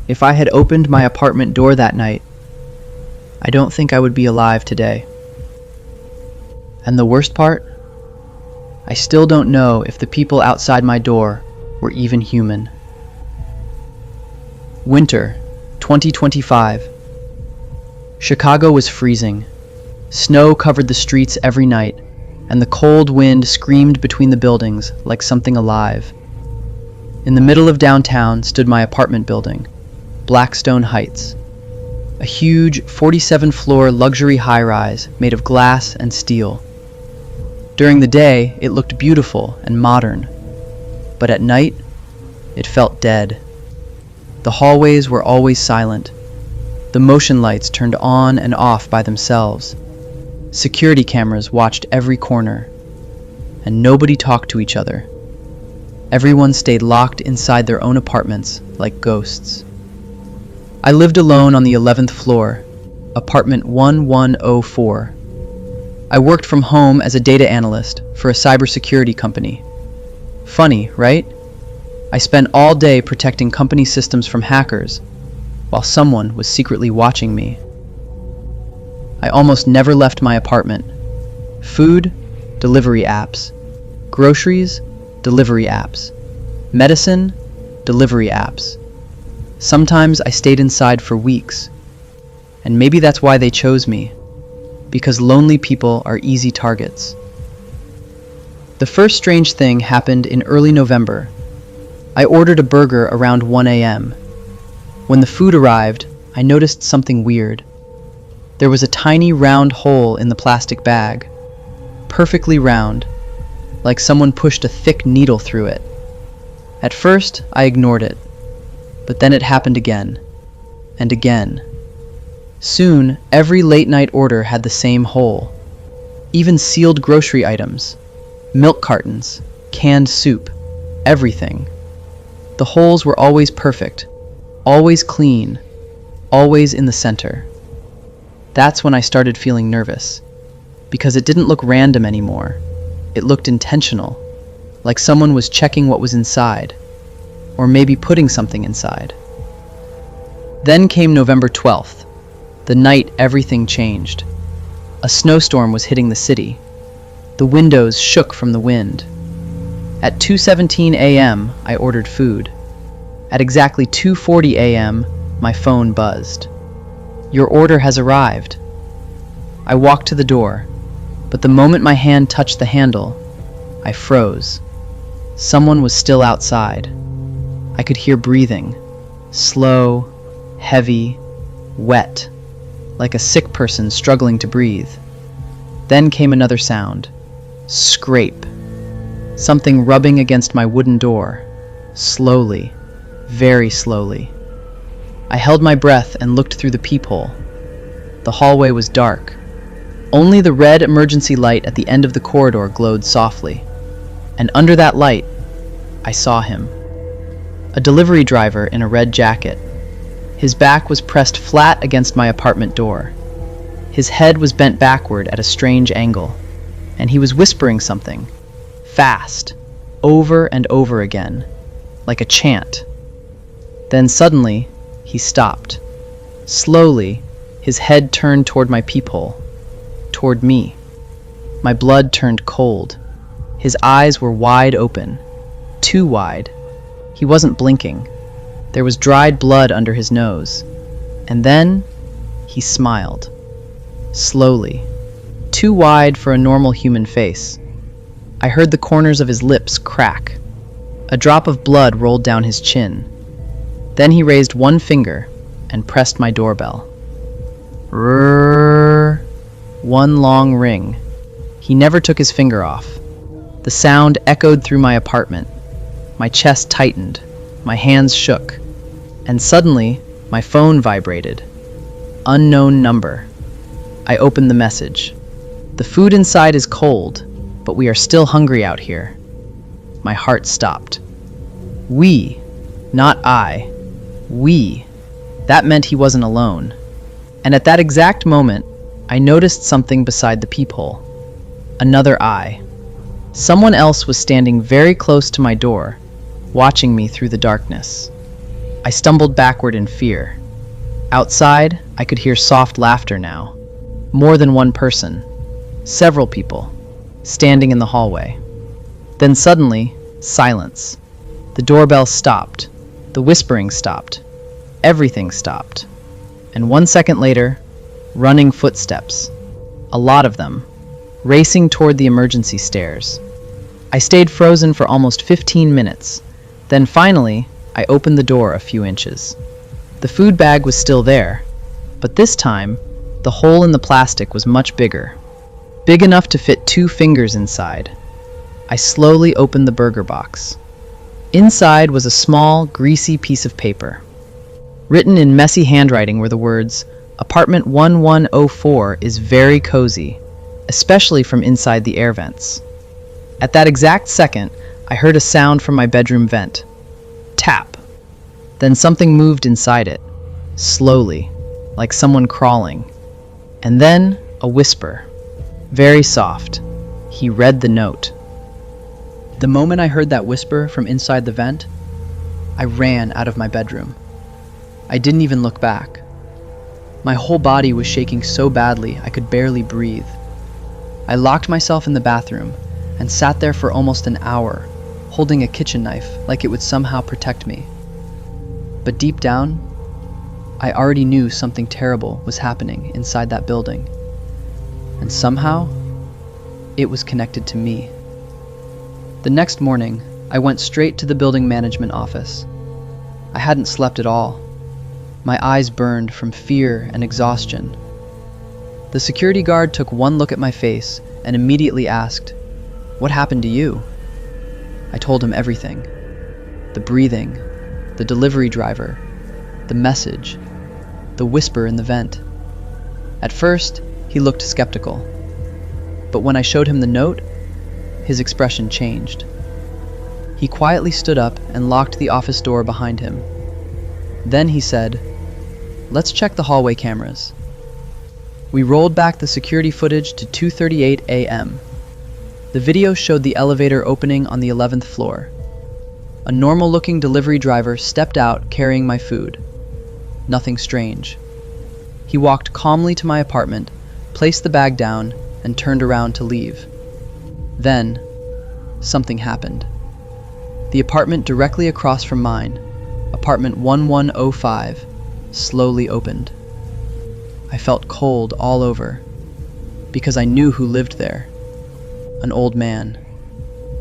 If I had opened my apartment door that night, I don't think I would be alive today. And the worst part? I still don't know if the people outside my door were even human. Winter, 2025. Chicago was freezing. Snow covered the streets every night, and the cold wind screamed between the buildings like something alive. In the middle of downtown stood my apartment building, Blackstone Heights, a huge 47-floor luxury high-rise made of glass and steel. During the day, it looked beautiful and modern, but at night, it felt dead. The hallways were always silent. The motion lights turned on and off by themselves. Security cameras watched every corner, and nobody talked to each other. Everyone stayed locked inside their own apartments like ghosts. I lived alone on the 11th floor, apartment 1104. I worked from home as a data analyst for a cybersecurity company. Funny, right? I spent all day protecting company systems from hackers, while someone was secretly watching me. I almost never left my apartment. Food, delivery apps. Groceries, delivery apps. Medicine, delivery apps. Sometimes I stayed inside for weeks. And maybe that's why they chose me, because lonely people are easy targets. The first strange thing happened in early November. I ordered a burger around 1 a.m. When the food arrived, I noticed something weird. There was a tiny round hole in the plastic bag, perfectly round, like someone pushed a thick needle through it. At first, I ignored it, but then it happened again, and again. Soon, every late-night order had the same hole. Even sealed grocery items, milk cartons, canned soup, everything. The holes were always perfect, always clean, always in the center. That's when I started feeling nervous, because it didn't look random anymore. It looked intentional, like someone was checking what was inside, or maybe putting something inside. Then came November 12th, the night everything changed. A snowstorm was hitting the city. The windows shook from the wind. At 2:17 a.m., I ordered food. At exactly 2:40 a.m., my phone buzzed. "Your order has arrived." I walked to the door, but the moment my hand touched the handle, I froze. Someone was still outside. I could hear breathing, slow, heavy, wet, like a sick person struggling to breathe. Then came another sound. Scrape. Something rubbing against my wooden door, slowly, very slowly. I held my breath and looked through the peephole. The hallway was dark. Only the red emergency light at the end of the corridor glowed softly. And under that light, I saw him. A delivery driver in a red jacket. His back was pressed flat against my apartment door. His head was bent backward at a strange angle, and he was whispering something, fast, over and over again, like a chant. Then suddenly, he stopped. Slowly, his head turned toward my peephole, toward me. My blood turned cold. His eyes were wide open, too wide. He wasn't blinking. There was dried blood under his nose. And then, he smiled. Slowly, too wide for a normal human face. I heard the corners of his lips crack. A drop of blood rolled down his chin. Then he raised one finger and pressed my doorbell. Rrrr. One long ring. He never took his finger off. The sound echoed through my apartment. My chest tightened. My hands shook. And suddenly, my phone vibrated. Unknown number. I opened the message. "The food inside is cold, but we are still hungry out here." My heart stopped. We, not I. We. That meant he wasn't alone. And at that exact moment, I noticed something beside the peephole. Another eye. Someone else was standing very close to my door, watching me through the darkness. I stumbled backward in fear. Outside, I could hear soft laughter now. More than one person. Several people. Standing in the hallway. Then suddenly, silence. The doorbell stopped. The whispering stopped. Everything stopped. And 1 second later, running footsteps. A lot of them. Racing toward the emergency stairs. I stayed frozen for almost 15 minutes. Then finally, I opened the door a few inches. The food bag was still there, but this time, the hole in the plastic was much bigger. Big enough to fit 2 fingers inside. I slowly opened the burger box. Inside was a small, greasy piece of paper. Written in messy handwriting were the words, "Apartment 1104 is very cozy, especially from inside the air vents." At that exact second, I heard a sound from my bedroom vent. Tap. Then something moved inside it, slowly, like someone crawling. And then a whisper, very soft. He read the note. The moment I heard that whisper from inside the vent, I ran out of my bedroom. I didn't even look back. My whole body was shaking so badly I could barely breathe. I locked myself in the bathroom and sat there for almost an hour, holding a kitchen knife like it would somehow protect me. But deep down, I already knew something terrible was happening inside that building. And somehow, it was connected to me. The next morning, I went straight to the building management office. I hadn't slept at all. My eyes burned from fear and exhaustion. The security guard took one look at my face and immediately asked, "What happened to you?" I told him everything. The breathing, the delivery driver, the message, the whisper in the vent. At first, he looked skeptical. But when I showed him the note, his expression changed. He quietly stood up and locked the office door behind him. Then he said, "Let's check the hallway cameras." We rolled back the security footage to 2:38 a.m. The video showed the elevator opening on the 11th floor. A normal-looking delivery driver stepped out carrying my food. Nothing strange. He walked calmly to my apartment, placed the bag down, and turned around to leave. Then, something happened. The apartment directly across from mine, apartment 1105, slowly opened. I felt cold all over, because I knew who lived there. An old man,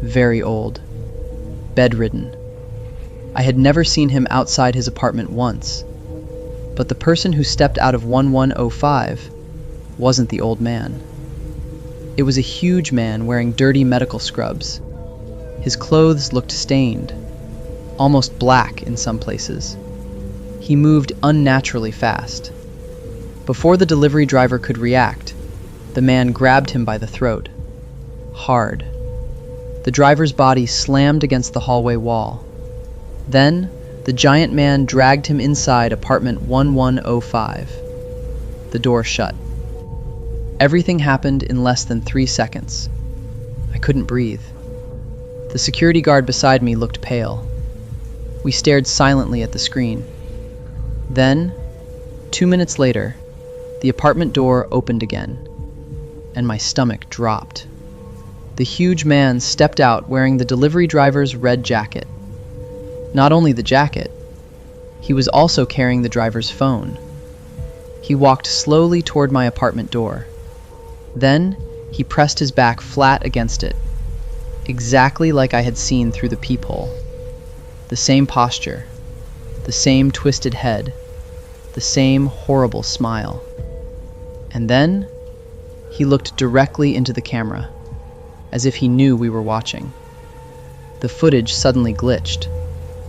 very old, bedridden. I had never seen him outside his apartment once, but the person who stepped out of 1105 wasn't the old man. It was a huge man wearing dirty medical scrubs. His clothes looked stained, almost black in some places. He moved unnaturally fast. Before the delivery driver could react, the man grabbed him by the throat. Hard. The driver's body slammed against the hallway wall. Then, the giant man dragged him inside apartment 1105. The door shut. Everything happened in less than 3 seconds. I couldn't breathe. The security guard beside me looked pale. We stared silently at the screen. Then, 2 minutes later, the apartment door opened again, and my stomach dropped. The huge man stepped out wearing the delivery driver's red jacket. Not only the jacket, he was also carrying the driver's phone. He walked slowly toward my apartment door. Then, he pressed his back flat against it, exactly like I had seen through the peephole. The same posture, the same twisted head, the same horrible smile. And then, he looked directly into the camera, as if he knew we were watching. The footage suddenly glitched.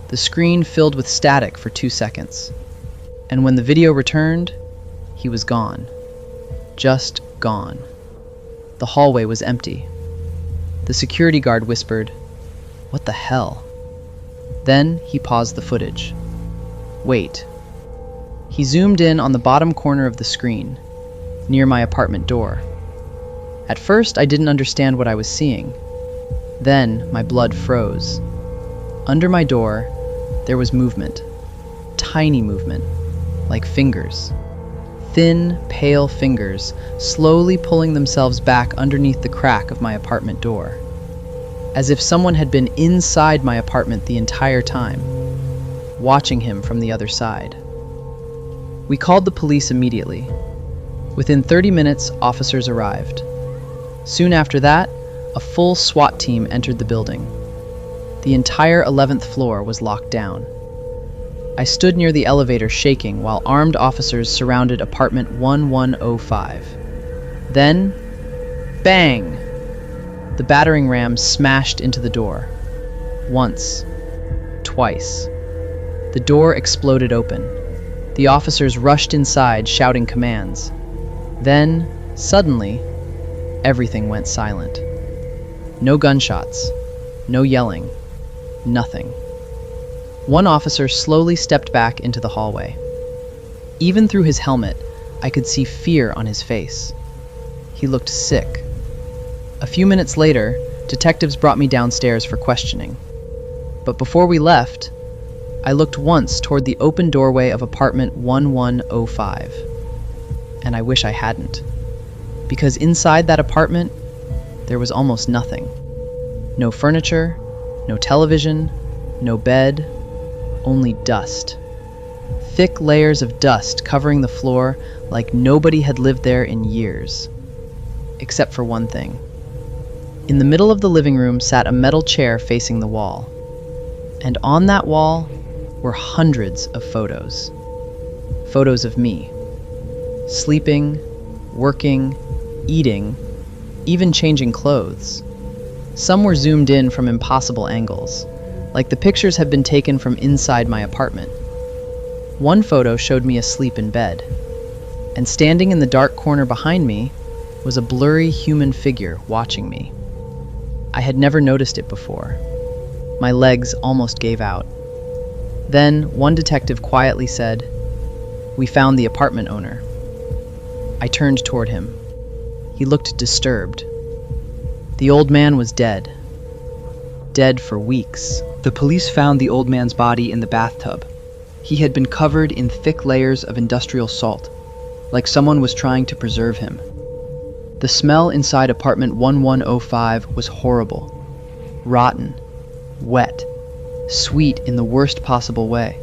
The screen filled with static for 2 seconds. And when the video returned, he was gone. Just gone. The hallway was empty. The security guard whispered, "What the hell?" Then he paused the footage. Wait. He zoomed in on the bottom corner of the screen, near my apartment door. At first, I didn't understand what I was seeing. Then, my blood froze. Under my door, there was movement. tiny movement, like fingers. Thin, pale fingers, slowly pulling themselves back underneath the crack of my apartment door, as if someone had been inside my apartment the entire time, watching him from the other side. We called the police immediately. Within 30 minutes, officers arrived. Soon after that, a full SWAT team entered the building. The entire 11th floor was locked down. I stood near the elevator shaking while armed officers surrounded apartment 1105. Then, bang! The battering ram smashed into the door. Once. Twice. The door exploded open. The officers rushed inside, shouting commands. Then, suddenly, everything went silent. No gunshots. No yelling. Nothing. One officer slowly stepped back into the hallway. Even through his helmet, I could see fear on his face. He looked sick. A few minutes later, detectives brought me downstairs for questioning. But before we left, I looked once toward the open doorway of apartment 1105. And I wish I hadn't. Because inside that apartment, there was almost nothing. No furniture, no television, no bed, only dust. Thick layers of dust covering the floor like nobody had lived there in years. Except for one thing. In the middle of the living room sat a metal chair facing the wall. And on that wall were hundreds of photos. Photos of me. Sleeping, working, eating, even changing clothes. Some were zoomed in from impossible angles, like the pictures had been taken from inside my apartment. One photo showed me asleep in bed, and standing in the dark corner behind me was a blurry human figure watching me. I had never noticed it before. My legs almost gave out. Then one detective quietly said, "We found the apartment owner." I turned toward him. He looked disturbed. The old man was dead. Dead for weeks. The police found the old man's body in the bathtub. He had been covered in thick layers of industrial salt, like someone was trying to preserve him. The smell inside apartment 1105 was horrible. Rotten. Wet. Sweet in the worst possible way.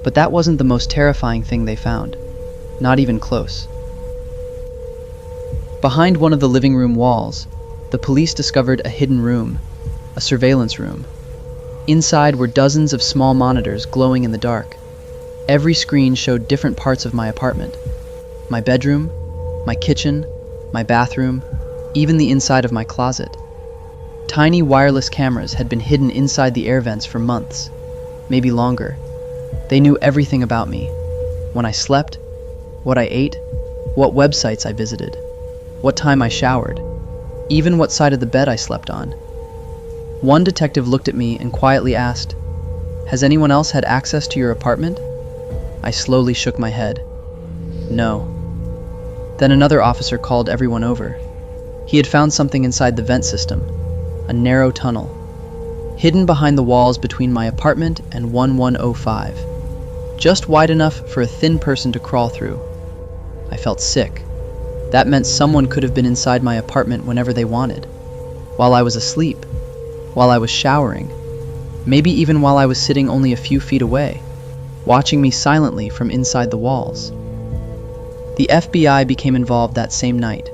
But that wasn't the most terrifying thing they found. Not even close. Behind one of the living room walls, the police discovered a hidden room, a surveillance room. Inside were dozens of small monitors glowing in the dark. Every screen showed different parts of my apartment. My bedroom, my kitchen, my bathroom, even the inside of my closet. Tiny wireless cameras had been hidden inside the air vents for months, maybe longer. They knew everything about me. When I slept, what I ate, what websites I visited, what time I showered, even what side of the bed I slept on. One detective looked at me and quietly asked, "Has anyone else had access to your apartment?" I slowly shook my head. No. Then another officer called everyone over. He had found something inside the vent system, a narrow tunnel, hidden behind the walls between my apartment and 1105, just wide enough for a thin person to crawl through. I felt sick. That meant someone could have been inside my apartment whenever they wanted, while I was asleep, while I was showering, maybe even while I was sitting only a few feet away, watching me silently from inside the walls. The FBI became involved that same night.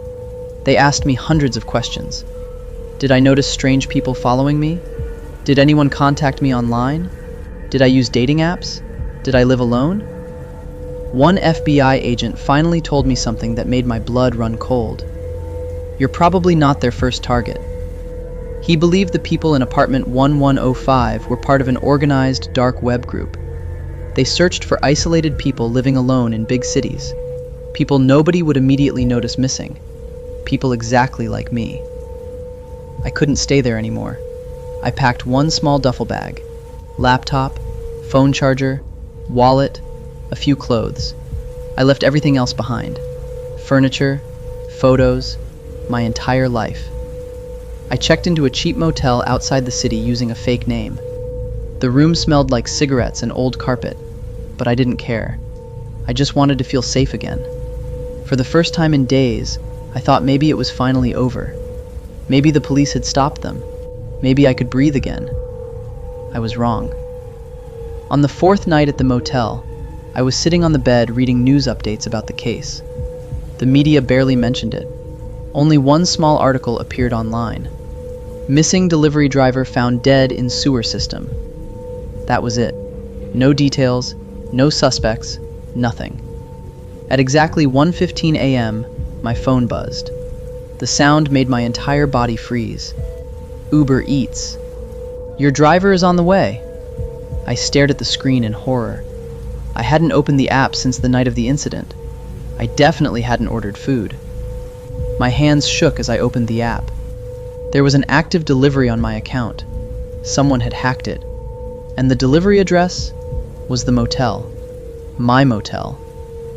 They asked me hundreds of questions. Did I notice strange people following me? Did anyone contact me online? Did I use dating apps? Did I live alone? One FBI agent finally told me something that made my blood run cold. You're probably not their first target. He believed the people in apartment 1105 were part of an organized dark web group. They searched for isolated people living alone in big cities. People nobody would immediately notice missing. People exactly like me. I couldn't stay there anymore. I packed one small duffel bag, laptop, phone charger, wallet, a few clothes. I left everything else behind. Furniture, photos, my entire life. I checked into a cheap motel outside the city using a fake name. The room smelled like cigarettes and old carpet. but I didn't care. I just wanted to feel safe again. For the first time in days, I thought maybe it was finally over. Maybe the police had stopped them. Maybe I could breathe again. I was wrong. On the fourth night at the motel, I was sitting on the bed reading news updates about the case. The media barely mentioned it. Only one small article appeared online. Missing delivery driver found dead in sewer system. That was it. No details, no suspects, nothing. At exactly 1:15 a.m., my phone buzzed. The sound made my entire body freeze. Uber Eats. Your driver is on the way. I stared at the screen in horror. I hadn't opened the app since the night of the incident. I definitely hadn't ordered food. My hands shook as I opened the app. There was an active delivery on my account. Someone had hacked it. And the delivery address was the motel. My motel.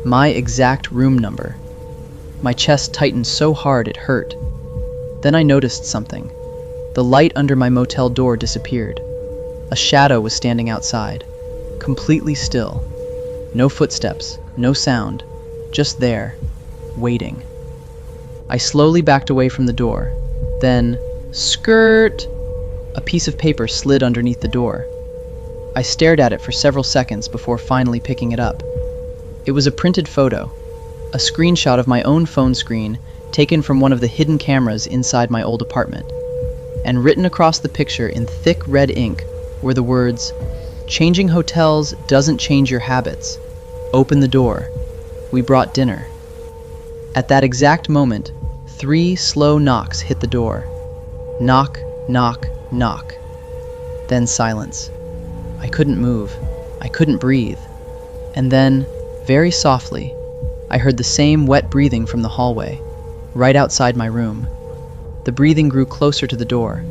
My exact room number. My chest tightened so hard it hurt. Then I noticed something. The light under my motel door disappeared. A shadow was standing outside, completely still. No footsteps, no sound, just there, waiting. I slowly backed away from the door. Then, skirt! A piece of paper slid underneath the door. I stared at it for several seconds before finally picking it up. It was a printed photo, a screenshot of my own phone screen taken from one of the hidden cameras inside my old apartment. And written across the picture in thick red ink were the words, "Changing hotels doesn't change your habits. Open the door. We brought dinner." At that exact moment, 3 slow knocks hit the door. Knock, knock, knock. Then silence. I couldn't move. I couldn't breathe. And then, very softly, I heard the same wet breathing from the hallway, right outside my room. The breathing grew closer to the door.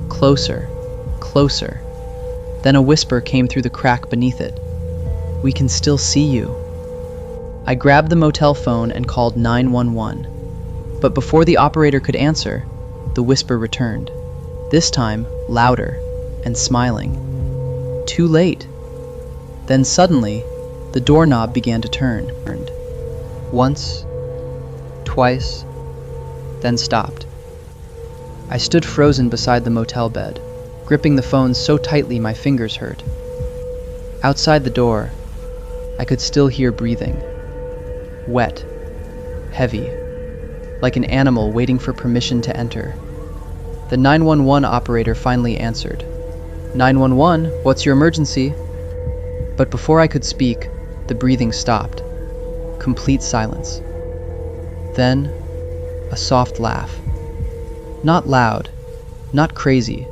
Closer, closer. Then a whisper came through the crack beneath it. "We can still see you." I grabbed the motel phone and called 911. But before the operator could answer, the whisper returned. This time, louder and smiling. Too late. Then suddenly, the doorknob began to turn. Once, twice, then stopped. I stood frozen beside the motel bed, gripping the phone so tightly my fingers hurt. Outside the door, I could still hear breathing. Wet, heavy, like an animal waiting for permission to enter. The 911 operator finally answered. 911, what's your emergency? But before I could speak, the breathing stopped. Complete silence. Then, a soft laugh. Not loud, not crazy,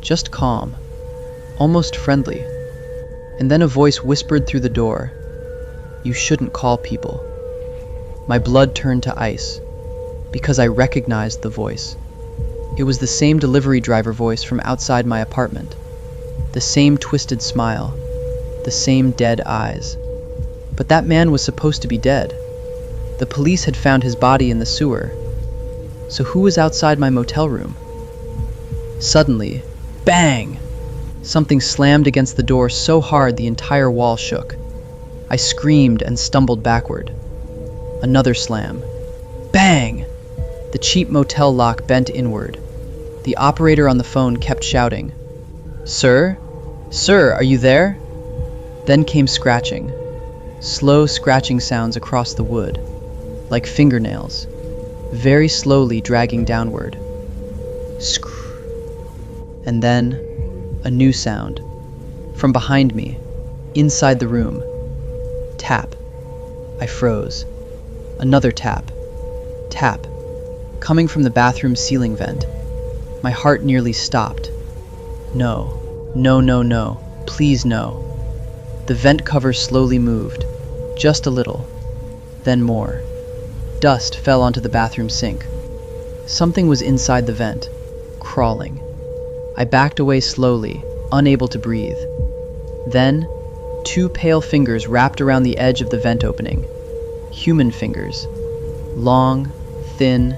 just calm, almost friendly. And then a voice whispered through the door, "You shouldn't call people." My blood turned to ice, because I recognized the voice. It was the same delivery driver voice from outside my apartment. The same twisted smile, the same dead eyes. But that man was supposed to be dead. The police had found his body in the sewer. So who was outside my motel room? Suddenly, bang! Something slammed against the door so hard the entire wall shook. I screamed and stumbled backward. Another slam. Bang! The cheap motel lock bent inward. The operator on the phone kept shouting, "Sir? Sir, are you there?" Then came scratching. Slow scratching sounds across the wood, like fingernails, very slowly dragging downward. Screw. And then, a new sound. From behind me, inside the room. Tap. I froze. Another tap. Tap. Coming from the bathroom ceiling vent. My heart nearly stopped. No. No, no, no. Please no. The vent cover slowly moved. Just a little. Then more. Dust fell onto the bathroom sink. Something was inside the vent, crawling. I backed away slowly, unable to breathe. Then, 2 pale fingers wrapped around the edge of the vent opening. Human fingers. Long, thin,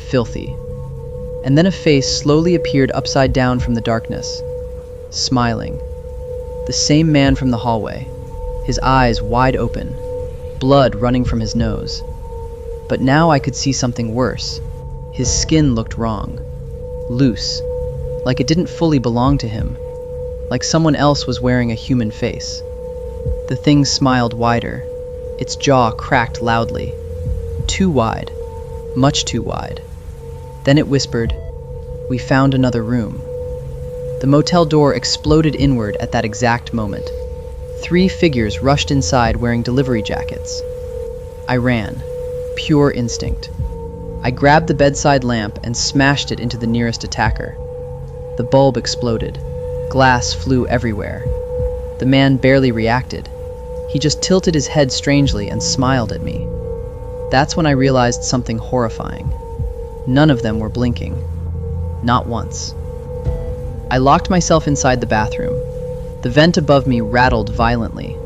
filthy. And then a face slowly appeared upside down from the darkness, smiling. The same man from the hallway. his eyes wide open, blood running from his nose. But now I could see something worse. His skin looked wrong, loose, like it didn't fully belong to him, like someone else was wearing a human face. The thing smiled wider, its jaw cracked loudly, too wide, much too wide. Then it whispered, "We found another room." The motel door exploded inward at that exact moment. 3 figures rushed inside wearing delivery jackets. I ran, pure instinct. I grabbed the bedside lamp and smashed it into the nearest attacker. The bulb exploded. Glass flew everywhere. The man barely reacted. He just tilted his head strangely and smiled at me. That's when I realized something horrifying. None of them were blinking. Not once. I locked myself inside the bathroom. The vent above me rattled violently.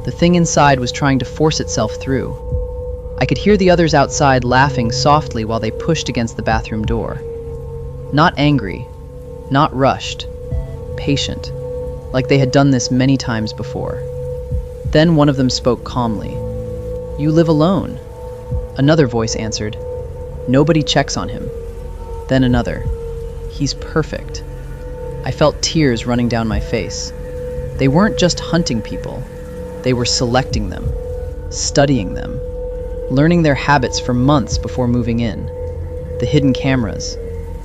The thing inside was trying to force itself through. I could hear the others outside laughing softly while they pushed against the bathroom door. Not angry, not rushed, patient, like they had done this many times before. Then one of them spoke calmly. "You live alone." Another voice answered, "Nobody checks on him." Then another, "He's perfect." I felt tears running down my face. They weren't just hunting people. They were selecting them, studying them, learning their habits for months before moving in. The hidden cameras,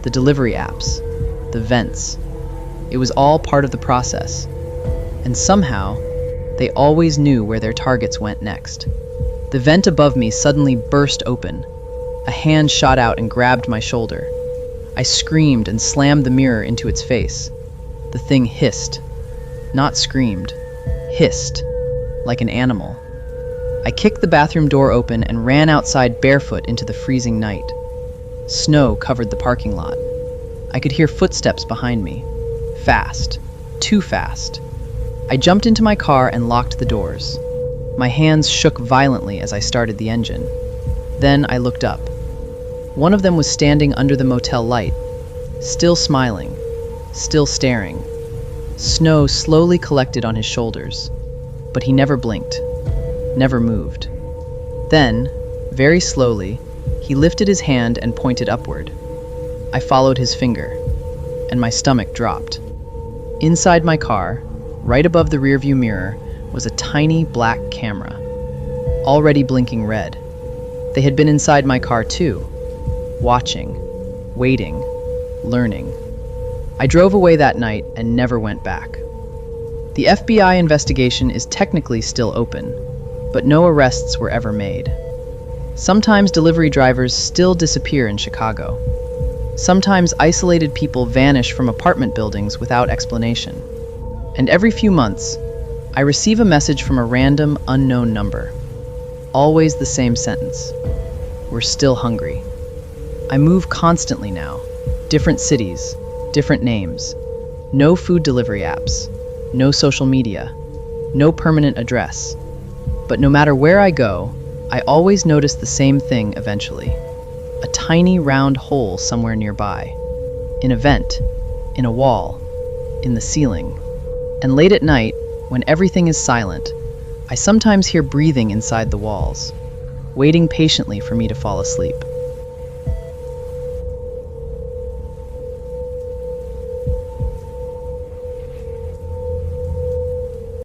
the delivery apps, the vents. It was all part of the process. And somehow, they always knew where their targets went next. The vent above me suddenly burst open. A hand shot out and grabbed my shoulder. I screamed and slammed the mirror into its face. The thing hissed. Not screamed. Hissed. Like an animal. I kicked the bathroom door open and ran outside barefoot into the freezing night. Snow covered the parking lot. I could hear footsteps behind me. Fast. Too fast. I jumped into my car and locked the doors. My hands shook violently as I started the engine. Then I looked up. One of them was standing under the motel light, still smiling, still staring. Snow slowly collected on his shoulders, but he never blinked, never moved. Then, very slowly, he lifted his hand and pointed upward. I followed his finger, and my stomach dropped. Inside my car, right above the rearview mirror, was a tiny black camera, already blinking red. They had been inside my car too, watching, waiting, learning. I drove away that night and never went back. The FBI investigation is technically still open, but no arrests were ever made. Sometimes delivery drivers still disappear in Chicago. Sometimes isolated people vanish from apartment buildings without explanation. And every few months, I receive a message from a random, unknown number. Always the same sentence. "We're still hungry." I move constantly now. Different cities, different names. No food delivery apps. No social media. No permanent address. But no matter where I go, I always notice the same thing eventually. A tiny round hole somewhere nearby. In a vent. In a wall. In the ceiling. And late at night, when everything is silent, I sometimes hear breathing inside the walls, waiting patiently for me to fall asleep.